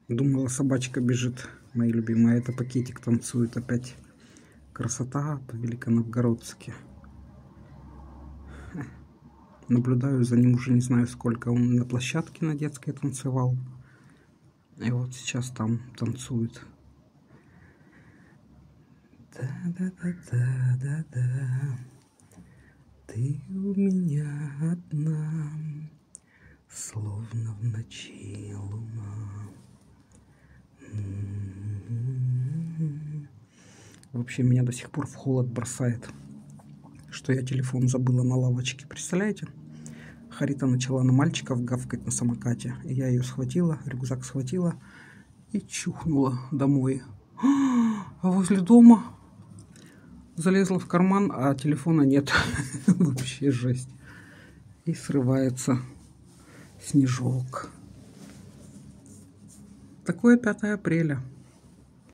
Думала, собачка бежит, мои любимые. Это пакетик танцует опять. Красота по-великоновгородски. Наблюдаю за ним уже не знаю сколько. Он на площадке на детской танцевал. И вот сейчас там танцует. Да-да-да-да-да-да. Ты у меня одна, словно в ночи луна. Вообще меня до сих пор в холод бросает, что я телефон забыла на лавочке. Представляете? Харита начала на мальчиков гавкать на самокате. И я ее схватила, рюкзак схватила и чухнула домой. А возле дома залезла в карман, а телефона нет. Вообще жесть. И срывается снежок. Такое 5 апреля.